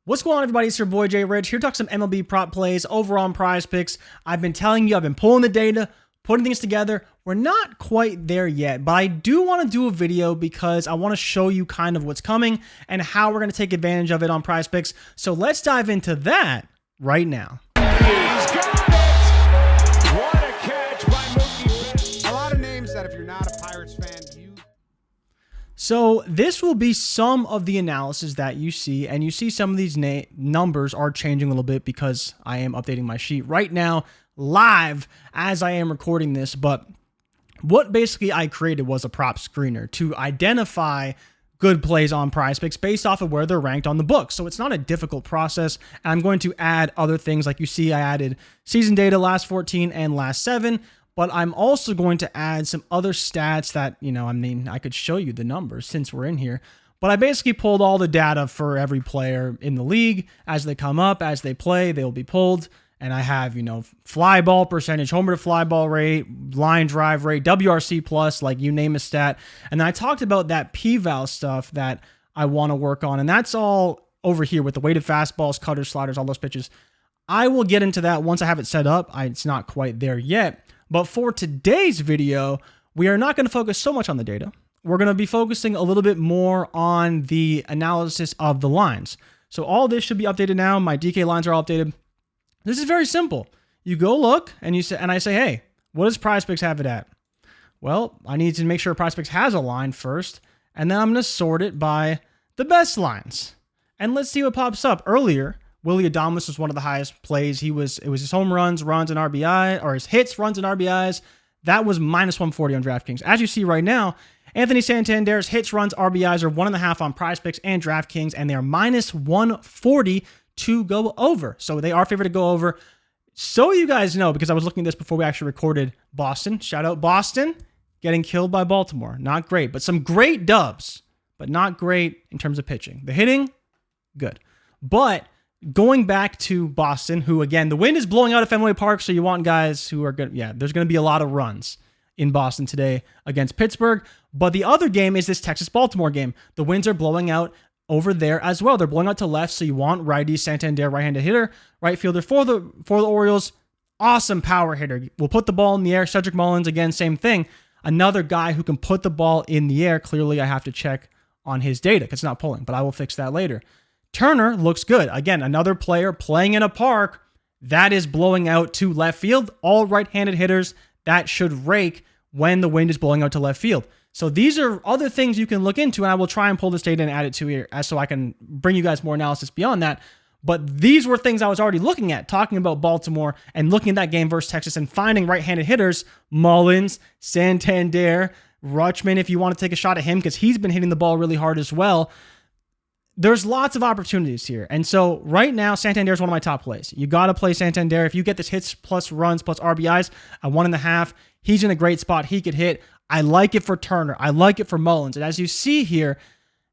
What's going on, everybody? It's your boy Jay Rich here to talk some MLB prop plays over on PrizePicks. I've been telling you, I've been pulling the data, putting things together. We're not quite there yet, but I do want to do a video because I want to show you kind of what's coming and how we're going to take advantage of it on PrizePicks. So let's dive into that right now. He's got it! What a catch by Mookie Betts. A lot of names that if you're not a Pirates fan, So this will be some of the analysis that you see, and you see some of these numbers are changing a little bit because I am updating my sheet right now live as I am recording this. But what basically I created was a prop screener to identify good plays on PrizePicks based off of where they're ranked on the book. So it's not a difficult process. And I'm going to add other things like you see I added season data last 14 and last 7. But I'm also going to add some other stats that, I could show you the numbers since we're in here. But I basically pulled all the data for every player in the league. As they come up, as they play, they'll be pulled. And I have, fly ball percentage, homer to fly ball rate, line drive rate, WRC plus, like you name a stat. And then I talked about that P-Val stuff that I want to work on. And that's all over here with the weighted fastballs, cutters, sliders, all those pitches. I will get into that once I have it set up. It's not quite there yet. But for today's video, we are not going to focus so much on the data. We're going to be focusing a little bit more on the analysis of the lines. So all this should be updated now. My DK lines are all updated. This is very simple. You go look and I say, hey, what does PrizePicks have it at? Well, I need to make sure PrizePicks has a line first, and then I'm going to sort it by the best lines. And let's see what pops up. Earlier, Willy Adames was one of the highest plays. It was his home runs, and RBI, or his hits, runs, and RBIs. That was minus 140 on DraftKings. As you see right now, Anthony Santander's hits, runs, RBIs are 1.5 on PrizePicks and DraftKings, and they are minus 140 to go over. So they are favored to go over. So you guys know, because I was looking at this before we actually recorded Boston. Shout out Boston, getting killed by Baltimore. Not great, but some great dubs, but not great in terms of pitching. The hitting, good. But going back to Boston, who, again, the wind is blowing out at Fenway Park, so you want guys who are good. Yeah, there's going to be a lot of runs in Boston today against Pittsburgh. But the other game is this Texas-Baltimore game. The winds are blowing out over there as well. They're blowing out to left, so you want righty, Santander, right-handed hitter, right fielder for the Orioles. Awesome power hitter. Will put the ball in the air. Cedric Mullins, again, same thing. Another guy who can put the ball in the air. Clearly, I have to check on his data because it's not pulling, but I will fix that later. Turner looks good. Again, another player playing in a park that is blowing out to left field. All right-handed hitters, that should rake when the wind is blowing out to left field. So these are other things you can look into, and I will try and pull this data and add it to here so I can bring you guys more analysis beyond that. But these were things I was already looking at, talking about Baltimore and looking at that game versus Texas and finding right-handed hitters, Mullins, Santander, Rutschman, if you want to take a shot at him because he's been hitting the ball really hard as well. There's lots of opportunities here. And so right now, Santander is one of my top plays. You got to play Santander. If you get this hits plus runs plus RBIs at 1.5, he's in a great spot. He could hit. I like it for Turner. I like it for Mullins. And as you see here,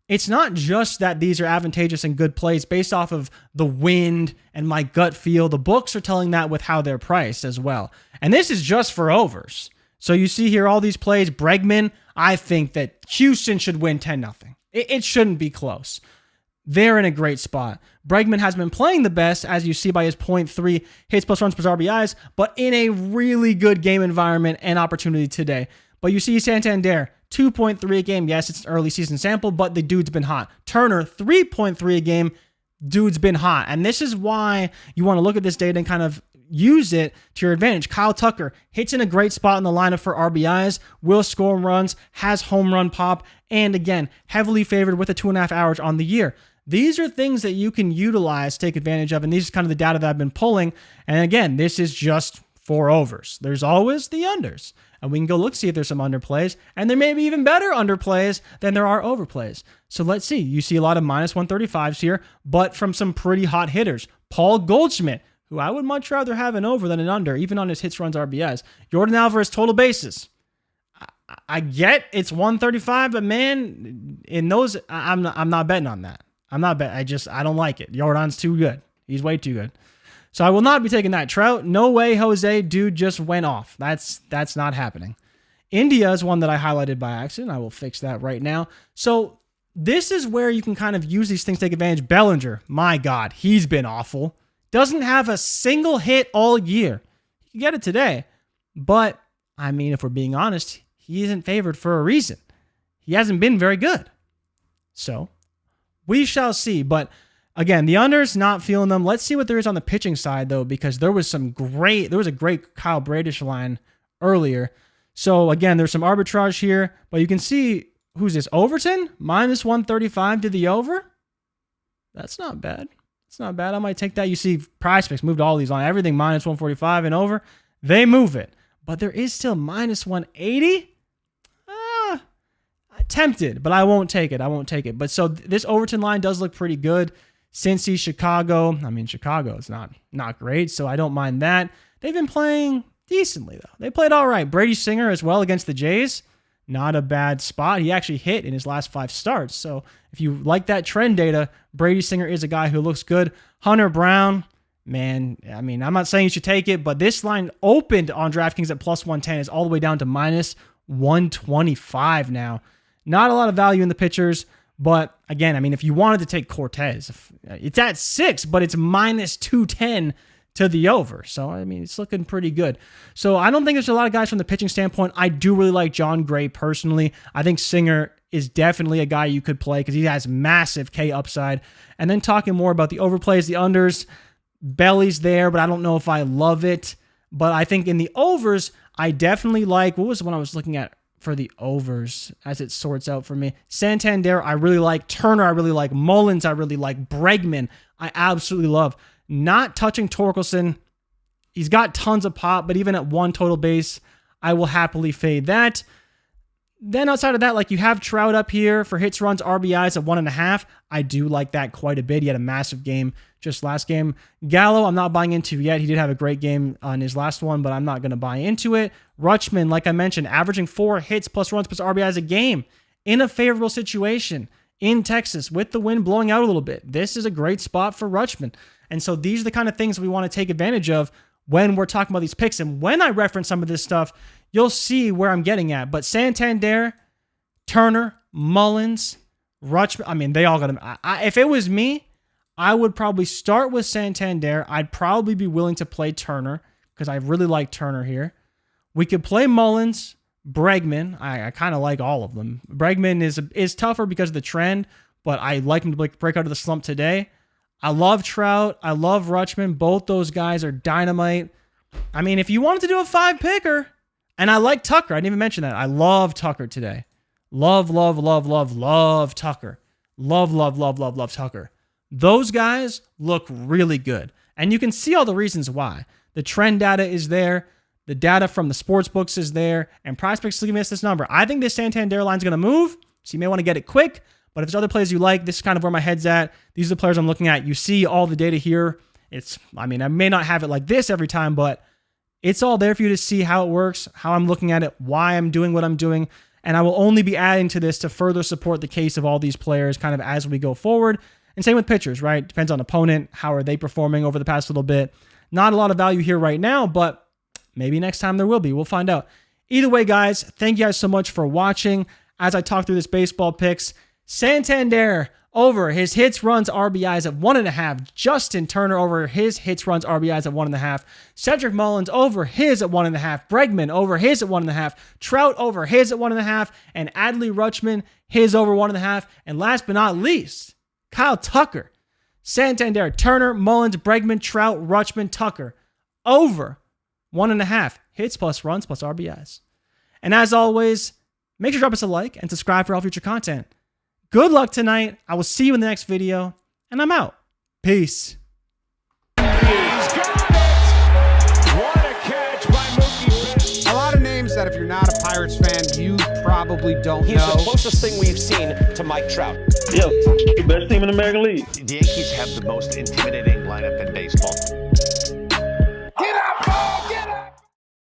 it's not just that these are advantageous and good plays based off of the wind and my gut feel. The books are telling that with how they're priced as well. And this is just for overs. So you see here all these plays. Bregman, I think that Houston should win 10-0. It shouldn't be close. They're in a great spot. Bregman has been playing the best, as you see by his 0.3 hits plus runs plus RBIs, but in a really good game environment and opportunity today. But you see Santander, 2.3 a game. Yes, it's an early season sample, but the dude's been hot. Turner, 3.3 a game. Dude's been hot. And this is why you want to look at this data and kind of use it to your advantage. Kyle Tucker hits in a great spot in the lineup for RBIs, will score runs, has home run pop, and again, heavily favored with a 2.5 average on the year. These are things that you can utilize, take advantage of, and these are kind of the data that I've been pulling. And again, this is just for overs. There's always the unders. And we can go look, see if there's some underplays. And there may be even better underplays than there are overplays. So let's see. You see a lot of minus 135s here, but from some pretty hot hitters. Paul Goldschmidt, who I would much rather have an over than an under, even on his hits, runs, RBIs. Jordan Alvarez, total bases. I get it's 135, but man, in those, I'm not betting on that. I'm not betting. I don't like it. Jordan's too good. He's way too good. So I will not be taking that. Trout, no way, Jose. Dude just went off. That's not happening. India is one that I highlighted by accident. I will fix that right now. So this is where you can kind of use these things to take advantage. Bellinger, my God, he's been awful. Doesn't have a single hit all year. You can get it today. But, I mean, if we're being honest, he isn't favored for a reason. He hasn't been very good. So, we shall see. But, again, the unders, not feeling them. Let's see what there is on the pitching side, though, because there was a great Kyle Bradish line earlier. So, again, there's some arbitrage here. But you can see, who's this? Overton? Minus 135 to the over? That's not bad. It's not bad. I might take that. You see, PrizePicks moved all these on. Everything minus 145 and over. They move it. But there is still minus 180. Tempted, but I won't take it. I won't take it. But so this Overton line does look pretty good. Cincy, Chicago. I mean, Chicago is not great, so I don't mind that. They've been playing decently, though. They played all right. Brady Singer as well against the Jays. Not a bad spot. He actually hit in his last 5 starts. So if you like that trend data, Brady Singer is a guy who looks good. Hunter Brown, man, I mean, I'm not saying you should take it, but this line opened on DraftKings at plus 110. It's all the way down to minus 125 now. Not a lot of value in the pitchers, but again, I mean, if you wanted to take Cortez, it's at 6, but it's minus 210 to the over. So, I mean, it's looking pretty good. So, I don't think there's a lot of guys from the pitching standpoint. I do really like John Gray personally. I think Singer is definitely a guy you could play because he has massive K upside. And then talking more about the overplays, the unders, Belly's there, but I don't know if I love it. But I think in the overs, I definitely like, what was the one I was looking at for the overs as it sorts out for me? Santander, I really like. Turner, I really like. Mullins, I really like. Bregman, I absolutely love. Not touching Torkelson. He's got tons of pop, but even at 1 total base, I will happily fade that. Then outside of that, like you have Trout up here for hits, runs, RBIs at 1.5. I do like that quite a bit. He had a massive game just last game. Gallo, I'm not buying into yet. He did have a great game on his last one, but I'm not going to buy into it. Rutschman, like I mentioned, averaging 4 hits plus runs plus RBIs a game in a favorable situation in Texas with the wind blowing out a little bit. This is a great spot for Rutschman. And so these are the kind of things we want to take advantage of when we're talking about these picks. And when I reference some of this stuff, you'll see where I'm getting at. But Santander, Turner, Mullins, Rutschman, I mean, they all got him. If it was me, I would probably start with Santander. I'd probably be willing to play Turner because I really like Turner here. We could play Mullins, Bregman. I kind of like all of them. Bregman is tougher because of the trend, but I like him to break out of the slump today. I love Trout. I love Rutschman. Both those guys are dynamite. I mean, if you wanted to do a 5-picker, and I like Tucker. I didn't even mention that. I love Tucker today. Love Tucker. Love Tucker. Those guys look really good. And you can see all the reasons why. The trend data is there. The data from the sports books is there. And PrizePicks giving us this number. I think this Santander line is going to move. So you may want to get it quick. But if there's other players you like, this is kind of where my head's at. These are the players I'm looking at. You see all the data here. I may not have it like this every time, but it's all there for you to see how it works, how I'm looking at it, why I'm doing what I'm doing. And I will only be adding to this to further support the case of all these players kind of as we go forward. And same with pitchers, right? Depends on opponent. How are they performing over the past little bit? Not a lot of value here right now, but maybe next time there will be. We'll find out. Either way, guys, thank you guys so much for watching. As I talk through this baseball picks, Santander over his hits, runs, RBIs at 1.5. Justin Turner over his hits, runs, RBIs at 1.5. Cedric Mullins over his at 1.5. Bregman over his at 1.5. Trout over his at 1.5. And Adley Rutschman, his over 1.5. And last but not least, Kyle Tucker. Santander, Turner, Mullins, Bregman, Trout, Rutschman, Tucker. Over 1.5. Hits plus runs plus RBIs. And as always, make sure to drop us a like and subscribe for all future content. Good luck tonight. I will see you in the next video, and I'm out. Peace. He's got it! What a catch by Mookie Betts. A lot of names that if you're not a Pirates fan, you probably don't He's know. the closest thing we've seen to Mike Trout. Yo, the best team in the American League. The Yankees have the most intimidating lineup in baseball.